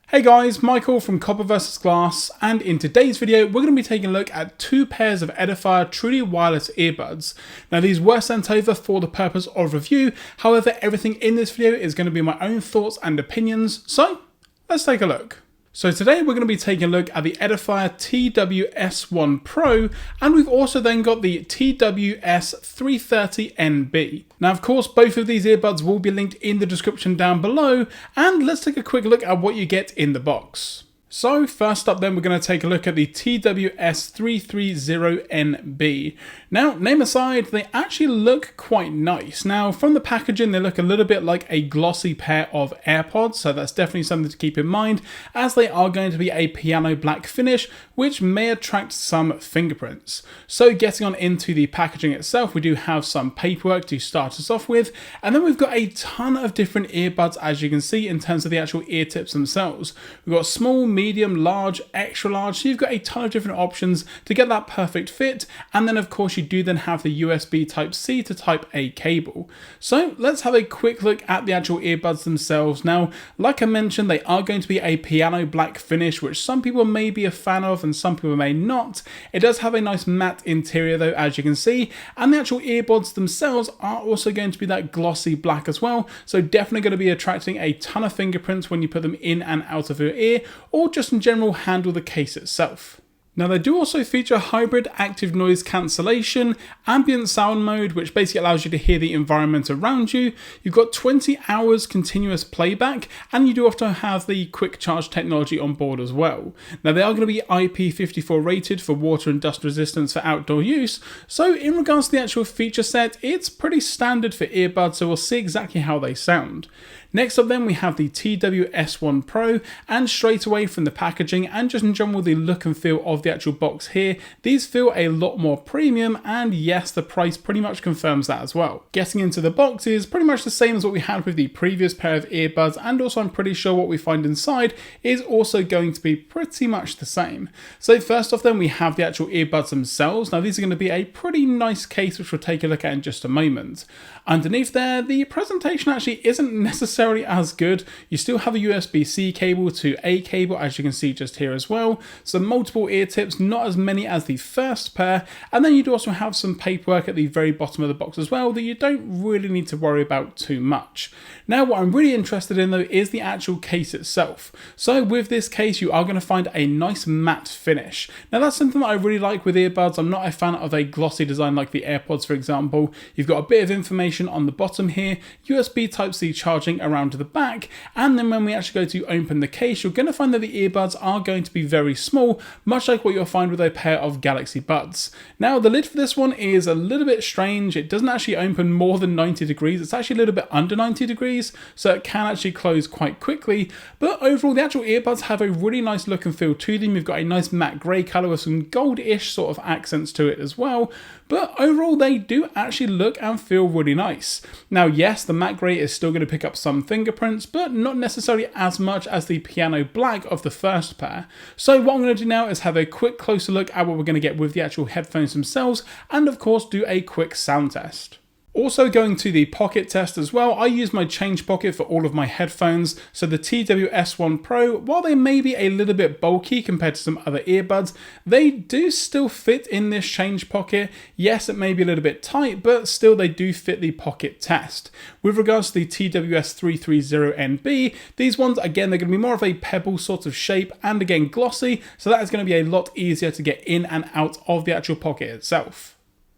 Hey guys, Michael from Copper vs Glass, and in today's video we're going to be taking a look at two pairs of Edifier truly wireless earbuds. Now these were sent over for the purpose of review, however everything in this video is going to be my own thoughts and opinions, so let's take a look. So today we're going to be taking a look at the Edifier WS1 Pro, and we've also then got the WS330NB. Now of course both of these earbuds will be linked in the description down below, and let's take a quick look at what you get in the box. So first up then we're going to take a look at the WS330NB. Now name aside, they actually look quite nice. Now from the packaging they look a little bit like a glossy pair of AirPods, so that's definitely something to keep in mind, as they are going to be a piano black finish which may attract some fingerprints. So getting on into the packaging itself, we do have some paperwork to start us off with, and then we've got a ton of different earbuds as you can see in terms of the actual ear tips themselves. We've got small, medium, large, extra large, so you've got a ton of different options to get that perfect fit, and then of course you do then have the USB Type-C to Type-A cable. So let's have a quick look at the actual earbuds themselves. Now like I mentioned, they are going to be a piano black finish which some people may be a fan of and some people may not. It does have a nice matte interior though, as you can see, and the actual earbuds themselves are also going to be that glossy black as well, so definitely going to be attracting a ton of fingerprints when you put them in and out of your ear, or just in general handle the case itself. Now they do also feature hybrid active noise cancellation, ambient sound mode, which basically allows you to hear the environment around you. You've got 20 hours continuous playback, and you do also have the quick charge technology on board as well. Now they are going to be IP54 rated for water and dust resistance for outdoor use, so in regards to the actual feature set, it's pretty standard for earbuds, so we'll see exactly how they sound. Next up then we have the WS1 Pro, and straight away from the packaging and just in general the look and feel of the actual box here, these feel a lot more premium, and yes, the price pretty much confirms that as well. Getting into the box is pretty much the same as what we had with the previous pair of earbuds, and also I'm pretty sure what we find inside is also going to be pretty much the same. So first off then we have the actual earbuds themselves. Now these are going to be a pretty nice case which we'll take a look at in just a moment. Underneath there, the presentation actually isn't necessarily as good. You still have a USB-C cable to A cable, as you can see just here as well. So multiple ear tips, not as many as the first pair, and then you do also have some paperwork at the very bottom of the box as well that you don't really need to worry about too much. Now what I'm really interested in though is the actual case itself. So with this case you are going to find a nice matte finish. Now that's something that I really like with earbuds. I'm not a fan of a glossy design like the AirPods for example. You've got a bit of information on the bottom here, USB Type-C charging around to the back, and then when we actually go to open the case, you're going to find that the earbuds are going to be very small, much like what you'll find with a pair of Galaxy Buds. Now the lid for this one is a little bit strange. It doesn't actually open more than 90 degrees. It's actually a little bit under 90 degrees, so it can actually close quite quickly, but overall the actual earbuds have a really nice look and feel to them. You've got a nice matte grey colour with some goldish sort of accents to it as well, but overall they do actually look and feel really nice. Now yes, the matte grey is still going to pick up some fingerprints, but not necessarily as much as the piano black of the first pair. So what I'm going to do now is have a quick closer look at what we're going to get with the actual headphones themselves, and of course do a quick sound test. Also going to the pocket test as well, I use my change pocket for all of my headphones. So the WS1 Pro, while they may be a little bit bulky compared to some other earbuds, they do still fit in this change pocket. Yes, it may be a little bit tight, but still they do fit the pocket test. With regards to the TWS330NB, these ones, again, they're going to be more of a pebble sort of shape and again glossy, so that is going to be a lot easier to get in and out of the actual pocket itself.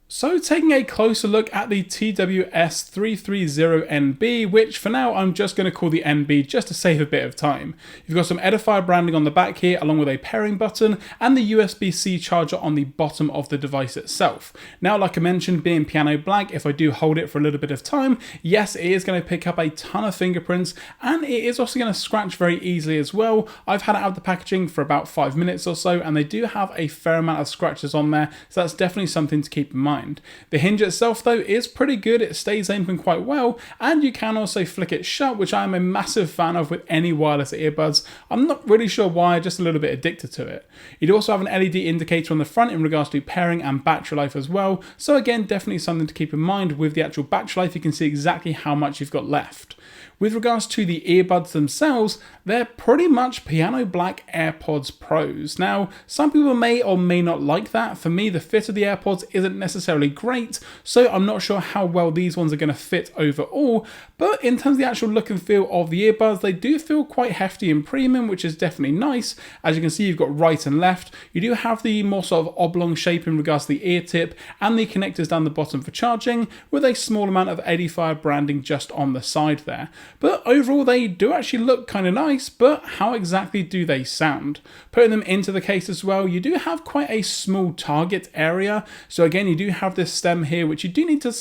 So taking a closer look at the TWS330NB, which for now I'm just going to call the NB just to save a bit of time. You've got some Edifier branding on the back here along with a pairing button and the USB-C charger on the bottom of the device itself. Now like I mentioned, being piano black, if I do hold it for a little bit of time, yes, it is going to pick up a ton of fingerprints, and it is also going to scratch very easily as well. I've had it out of the packaging for about 5 minutes or so, and they do have a fair amount of scratches on there, so that's definitely something to keep in mind. The hinge itself though is pretty good. It stays open quite well, and you can also flick it shut, which I'm a massive fan of with any wireless earbuds. I'm not really sure why, just a little bit addicted to it. You do also have an LED indicator on the front in regards to pairing and battery life as well, so again definitely something to keep in mind. With the actual battery life you can see exactly how much you've got left. With regards to the earbuds themselves, they're pretty much piano black AirPods Pros. Now, some people may or may not like that. For me, the fit of the AirPods isn't necessarily great, so I'm not sure how well these ones are going to fit overall, but in terms of the actual look and feel of the earbuds, they do feel quite hefty and premium, which is definitely nice. As you can see, you've got right and left. You do have the more sort of oblong shape in regards to the ear tip and the connectors down the bottom for charging, with a small amount of Edifier branding just on the side there. But overall, they do actually look kind of nice, but how exactly do they sound? Putting them into the case as well, you do have quite a small target area. So again, you do have this stem here, which you do need to,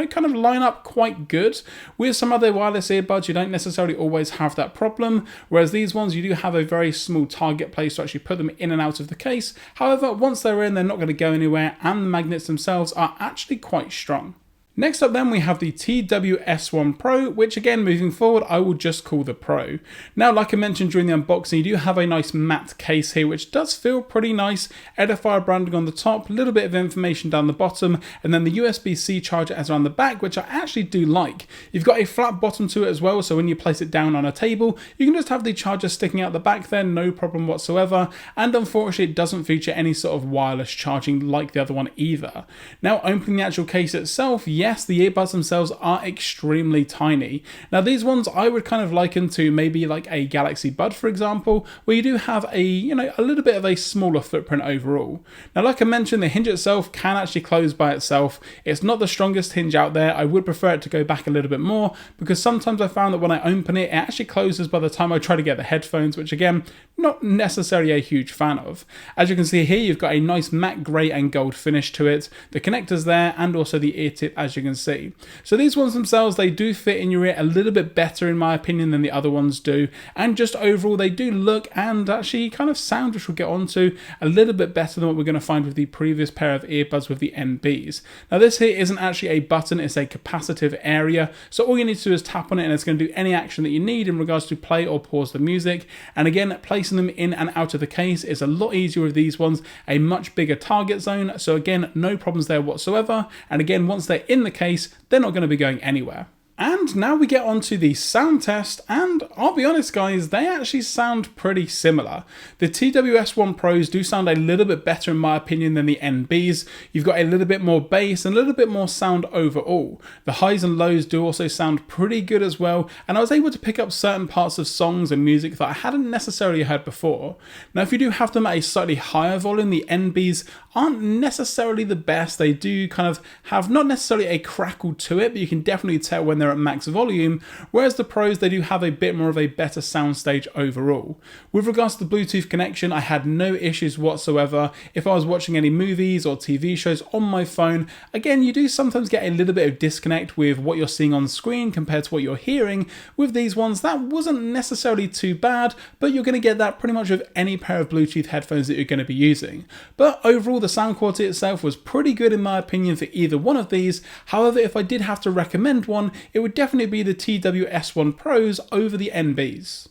kind of line up quite good. With some other wireless earbuds, you don't necessarily always have that problem, whereas these ones, you do have a very small target place to actually put them in and out of the case. However, once they're in, they're not going to go anywhere, and the magnets themselves are actually quite strong. Next up then, we have the WS1 Pro, which again, moving forward, I will just call the Pro. Now, like I mentioned during the unboxing, you do have a nice matte case here, which does feel pretty nice. Edifier branding on the top, a little bit of information down the bottom, and then the USB-C charger as around the back, which I actually do like. You've got a flat bottom to it as well, so when you place it down on a table, you can just have the charger sticking out the back there, no problem whatsoever. And unfortunately, it doesn't feature any sort of wireless charging like the other one either. Now, opening the actual case itself, yes, the earbuds themselves are extremely tiny. Now, these ones I would kind of liken to maybe like a Galaxy Bud, for example, where you do have a little bit of a smaller footprint overall. Now, like I mentioned, the hinge itself can actually close by itself. It's not the strongest hinge out there. I would prefer it to go back a little bit more, because sometimes I found that when I open it, it actually closes by the time I try to get the headphones, which again, not necessarily a huge fan of. As you can see here, you've got a nice matte grey and gold finish to it, the connectors there, and also the ear tip, as you can see. So these ones themselves, they do fit in your ear a little bit better in my opinion than the other ones do, and just overall they do look and actually kind of sound, which we'll get onto, a little bit better than what we're going to find with the previous pair of earbuds with the NBs. Now, this here isn't actually a button, it's a capacitive area, so all you need to do is tap on it and it's going to do any action that you need in regards to play or pause the music. And again, placing them in and out of the case is a lot easier with these ones, a much bigger target zone, so again, no problems there whatsoever. And again, once they're in the case, they're not going to be going anywhere. And now we get on to the sound test, and I'll be honest guys, they actually sound pretty similar. The WS1 Pros do sound a little bit better in my opinion than the NBs. You've got a little bit more bass and a little bit more sound overall. The highs and lows do also sound pretty good as well, and I was able to pick up certain parts of songs and music that I hadn't necessarily heard before. Now, if you do have them at a slightly higher volume, the NBs aren't necessarily the best. They do kind of have not necessarily a crackle to it, but you can definitely tell when they're at max volume, whereas the Pros, they do have a bit more of a better soundstage overall. With regards to the Bluetooth connection, I had no issues whatsoever. If I was watching any movies or TV shows on my phone, again, you do sometimes get a little bit of disconnect with what you're seeing on screen compared to what you're hearing. With these ones, that wasn't necessarily too bad, but you're going to get that pretty much with any pair of Bluetooth headphones that you're going to be using. But overall, the sound quality itself was pretty good in my opinion for either one of these. However, if I did have to recommend one, it would definitely be the WS1 Pros over the NBs.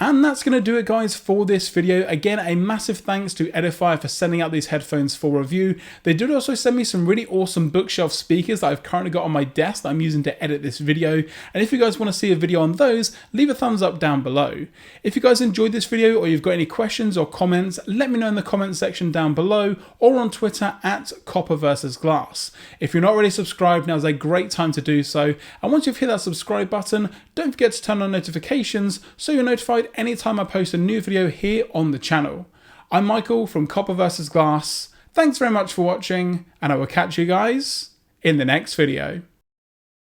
And that's going to do it guys for this video. Again, a massive thanks to Edifier for sending out these headphones for review. They did also send me some really awesome bookshelf speakers that I've currently got on my desk that I'm using to edit this video. And if you guys want to see a video on those, leave a thumbs up down below. If you guys enjoyed this video or you've got any questions or comments, let me know in the comment section down below or on Twitter at Copper vs Glass. If you're not already subscribed, now is a great time to do so. And once you've hit that subscribe button, don't forget to turn on notifications so you're notified anytime I post a new video here on the channel. I'm Michael from Copper vs Glass. Thanks very much for watching, and I will catch you guys in the next video.